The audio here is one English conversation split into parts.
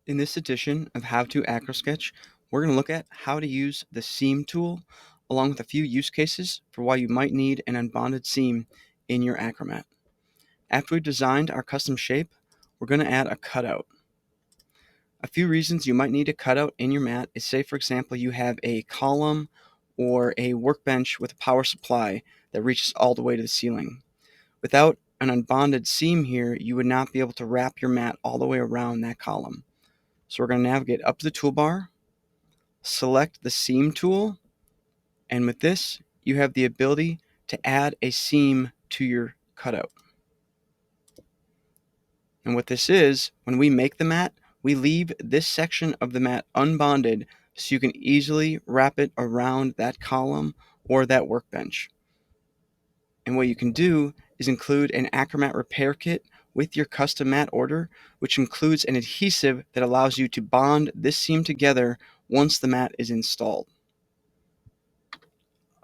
In this edition of How to AcroSketch, we're going to look at how to use the seam tool along with a few use cases for why you might need an unbonded seam in your Acromat. After we've designed our custom shape, we're going to add a cutout. A few reasons you might need a cutout in your mat is, say for example you have a column or a workbench with a power supply that reaches all the way to the ceiling. Without an unbonded seam here, you would not be able to wrap your mat all the way around that column. So we're going to navigate up to the toolbar, select the seam tool, and with this, you have the ability to add a seam to your cutout. And what this is, when we make the mat, we leave this section of the mat unbonded so you can easily wrap it around that column or that workbench. And what you can do is include an Acromat repair kit with your custom mat order, which includes an adhesive that allows you to bond this seam together once the mat is installed.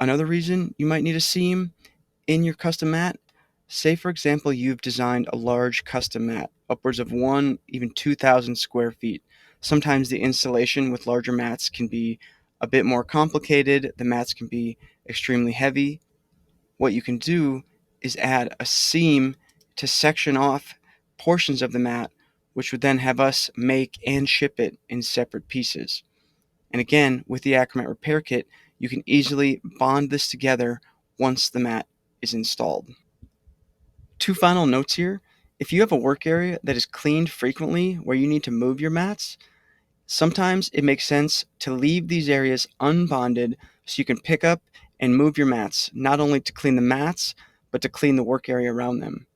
Another reason you might need a seam in your custom mat, say for example you've designed a large custom mat, upwards of 2,000 square feet. Sometimes the installation with larger mats can be a bit more complicated. The mats can be extremely heavy. What you can do is add a seam to section off portions of the mat, which would then have us make and ship it in separate pieces. And again, with the Acromat repair kit, you can easily bond this together once the mat is installed. Two final notes here. If you have a work area that is cleaned frequently where you need to move your mats, sometimes it makes sense to leave these areas unbonded so you can pick up and move your mats, not only to clean the mats, but to clean the work area around them.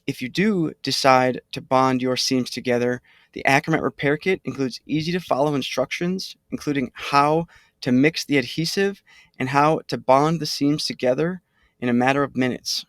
If you do decide to bond your seams together, the Acromat repair kit includes easy to follow instructions, including how to mix the adhesive and how to bond the seams together in a matter of minutes.